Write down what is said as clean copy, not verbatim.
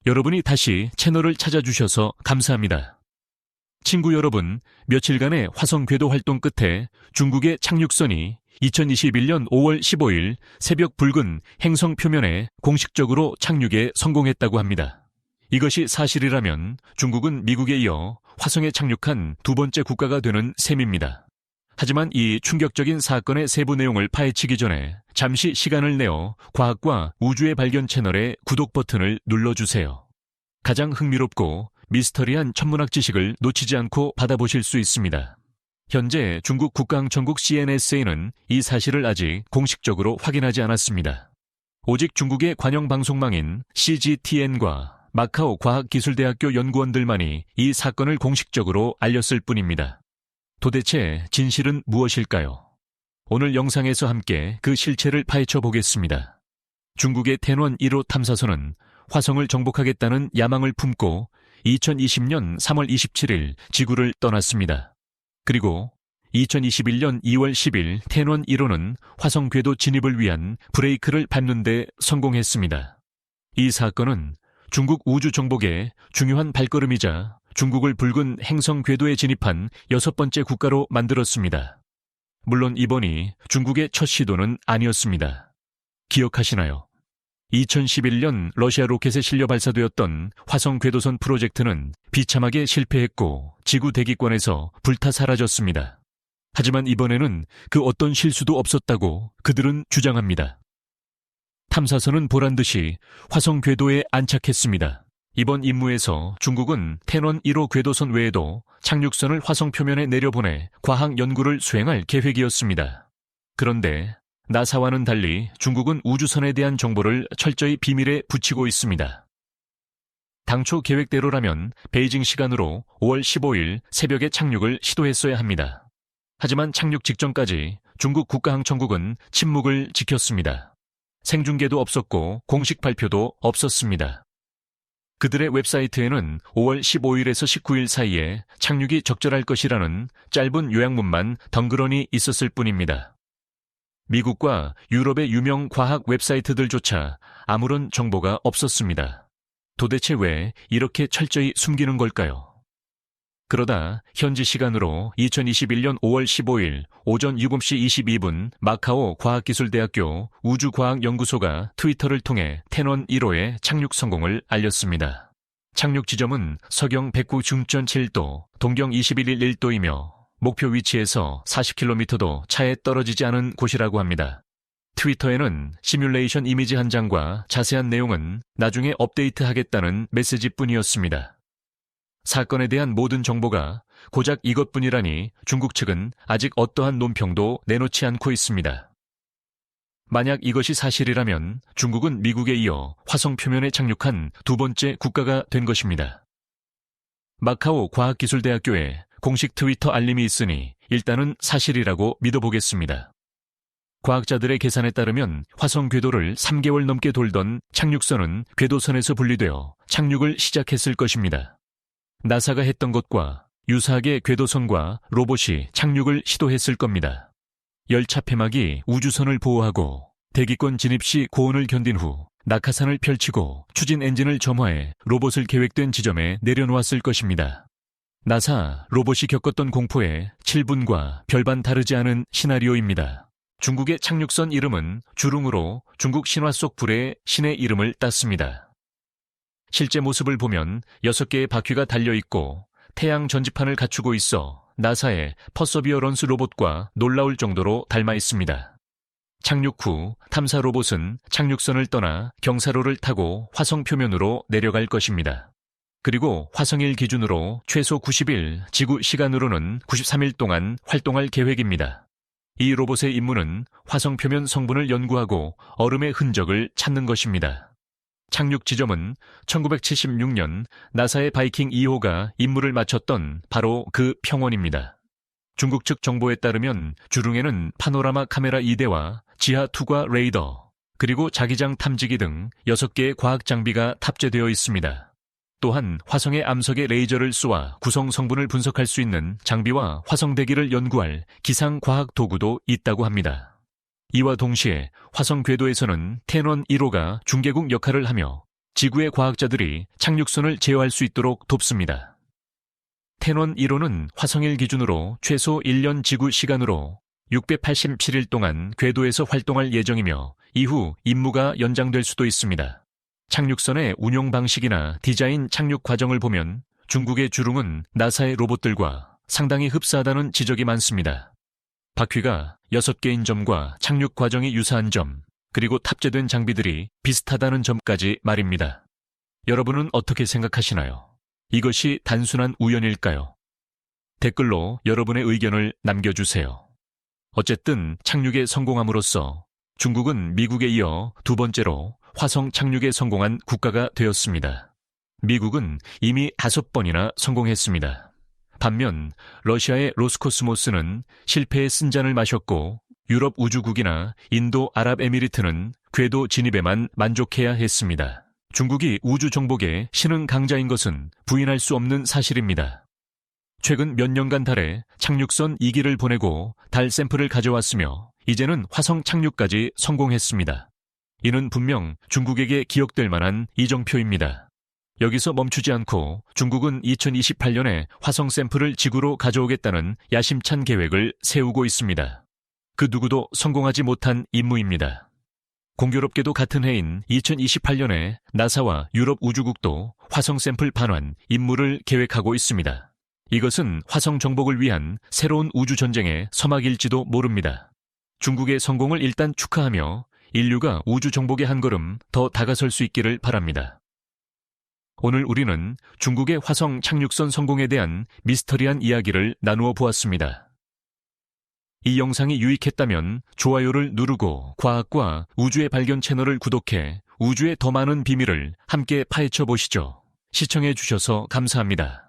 여러분이 다시 채널을 찾아주셔서 감사합니다. 친구 여러분, 며칠간의 화성 궤도 활동 끝에 중국의 착륙선이 2021년 5월 15일 새벽 붉은 행성 표면에 공식적으로 착륙에 성공했다고 합니다. 이것이 사실이라면 중국은 미국에 이어 화성에 착륙한 두 번째 국가가 되는 셈입니다. 하지만 이 충격적인 사건의 세부 내용을 파헤치기 전에 잠시 시간을 내어 과학과 우주의 발견 채널의 구독 버튼을 눌러주세요. 가장 흥미롭고 미스터리한 천문학 지식을 놓치지 않고 받아보실 수 있습니다. 현재 중국 국가항천국 CNSA는 이 사실을 아직 공식적으로 확인하지 않았습니다. 오직 중국의 관영 방송망인 CGTN과 마카오 과학기술대학교 연구원들만이 이 사건을 공식적으로 알렸을 뿐입니다. 도대체 진실은 무엇일까요? 오늘 영상에서 함께 그 실체를 파헤쳐 보겠습니다. 중국의 텐원 1호 탐사선은 화성을 정복하겠다는 야망을 품고 2020년 3월 27일 지구를 떠났습니다. 그리고 2021년 2월 10일 텐원 1호는 화성 궤도 진입을 위한 브레이크를 밟는 데 성공했습니다. 이 사건은 중국 우주 정복의 중요한 발걸음이자 중국을 붉은 행성 궤도에 진입한 6번째 국가로 만들었습니다. 물론 이번이 중국의 첫 시도는 아니었습니다. 기억하시나요? 2011년 러시아 로켓에 실려 발사되었던 화성 궤도선 프로젝트는 비참하게 실패했고 지구 대기권에서 불타 사라졌습니다. 하지만 이번에는 그 어떤 실수도 없었다고 그들은 주장합니다. 탐사선은 보란듯이 화성 궤도에 안착했습니다. 이번 임무에서 중국은 텐원 1호 궤도선 외에도 착륙선을 화성 표면에 내려보내 과학 연구를 수행할 계획이었습니다. 그런데 나사와는 달리 중국은 우주선에 대한 정보를 철저히 비밀에 붙이고 있습니다. 당초 계획대로라면 베이징 시간으로 5월 15일 새벽에 착륙을 시도했어야 합니다. 하지만 착륙 직전까지 중국 국가항천국은 침묵을 지켰습니다. 생중계도 없었고 공식 발표도 없었습니다. 그들의 웹사이트에는 5월 15일에서 19일 사이에 착륙이 적절할 것이라는 짧은 요약문만 덩그러니 있었을 뿐입니다. 미국과 유럽의 유명 과학 웹사이트들조차 아무런 정보가 없었습니다. 도대체 왜 이렇게 철저히 숨기는 걸까요? 그러다 현지 시간으로 2021년 5월 15일 오전 7시 22분 마카오 과학기술대학교 우주과학연구소가 트위터를 통해 텐원 1호의 착륙 성공을 알렸습니다. 착륙 지점은 서경 109.7도, 동경 21.1도이며 목표 위치에서 40km도 차에 떨어지지 않은 곳이라고 합니다. 트위터에는 시뮬레이션 이미지 한 장과 자세한 내용은 나중에 업데이트하겠다는 메시지뿐이었습니다. 사건에 대한 모든 정보가 고작 이것뿐이라니 중국 측은 아직 어떠한 논평도 내놓지 않고 있습니다. 만약 이것이 사실이라면 중국은 미국에 이어 화성 표면에 착륙한 두 번째 국가가 된 것입니다. 마카오 과학기술대학교에 공식 트위터 알림이 있으니 일단은 사실이라고 믿어보겠습니다. 과학자들의 계산에 따르면 화성 궤도를 3개월 넘게 돌던 착륙선은 궤도선에서 분리되어 착륙을 시작했을 것입니다. 나사가 했던 것과 유사하게 궤도선과 로봇이 착륙을 시도했을 겁니다. 열차 폐막이 우주선을 보호하고 대기권 진입 시 고온을 견딘 후 낙하산을 펼치고 추진 엔진을 점화해 로봇을 계획된 지점에 내려놓았을 것입니다. 나사 로봇이 겪었던 공포에 7분과 별반 다르지 않은 시나리오입니다. 중국의 착륙선 이름은 주룽으로 중국 신화 속 불의 신의 이름을 땄습니다. 실제 모습을 보면 6개의 바퀴가 달려있고 태양 전지판을 갖추고 있어 나사의 퍼서비어런스 로봇과 놀라울 정도로 닮아 있습니다. 착륙 후 탐사 로봇은 착륙선을 떠나 경사로를 타고 화성 표면으로 내려갈 것입니다. 그리고 화성일 기준으로 최소 90일, 지구 시간으로는 93일 동안 활동할 계획입니다. 이 로봇의 임무는 화성 표면 성분을 연구하고 얼음의 흔적을 찾는 것입니다. 착륙 지점은 1976년 나사의 바이킹 2호가 임무를 마쳤던 바로 그 평원입니다. 중국 측 정보에 따르면 주룽에는 파노라마 카메라 2대와 지하 투과 레이더, 그리고 자기장 탐지기 등 6개의 과학 장비가 탑재되어 있습니다. 또한 화성의 암석에 레이저를 쏘아 구성 성분을 분석할 수 있는 장비와 화성 대기를 연구할 기상과학 도구도 있다고 합니다. 이와 동시에 화성 궤도에서는 텐원 1호가 중계국 역할을 하며 지구의 과학자들이 착륙선을 제어할 수 있도록 돕습니다. 텐원 1호는 화성일 기준으로 최소 1년 지구 시간으로 687일 동안 궤도에서 활동할 예정이며 이후 임무가 연장될 수도 있습니다. 착륙선의 운용 방식이나 디자인 착륙 과정을 보면 중국의 주lum은 나사의 로봇들과 상당히 흡사하다는 지적이 많습니다. 바퀴가 6개인 점과 착륙 과정이 유사한 점, 그리고 탑재된 장비들이 비슷하다는 점까지 말입니다. 여러분은 어떻게 생각하시나요? 이것이 단순한 우연일까요? 댓글로 여러분의 의견을 남겨주세요. 어쨌든 착륙에 성공함으로써 중국은 미국에 이어 두 번째로 화성 착륙에 성공한 국가가 되었습니다. 미국은 이미 5번이나 성공했습니다. 반면 러시아의 로스코스모스는 실패의 쓴잔을 마셨고 유럽 우주국이나 인도 아랍에미리트는 궤도 진입에만 만족해야 했습니다. 중국이 우주 정복의 신흥 강자인 것은 부인할 수 없는 사실입니다. 최근 몇 년간 달에 착륙선 2기를 보내고 달 샘플을 가져왔으며 이제는 화성 착륙까지 성공했습니다. 이는 분명 중국에게 기억될 만한 이정표입니다. 여기서 멈추지 않고 중국은 2028년에 화성 샘플을 지구로 가져오겠다는 야심찬 계획을 세우고 있습니다. 그 누구도 성공하지 못한 임무입니다. 공교롭게도 같은 해인 2028년에 나사와 유럽 우주국도 화성 샘플 반환 임무를 계획하고 있습니다. 이것은 화성 정복을 위한 새로운 우주 전쟁의 서막일지도 모릅니다. 중국의 성공을 일단 축하하며 인류가 우주 정복에 한 걸음 더 다가설 수 있기를 바랍니다. 오늘 우리는 중국의 화성 착륙선 성공에 대한 미스터리한 이야기를 나누어 보았습니다. 이 영상이 유익했다면 좋아요를 누르고 과학과 우주의 발견 채널을 구독해 우주의 더 많은 비밀을 함께 파헤쳐 보시죠. 시청해 주셔서 감사합니다.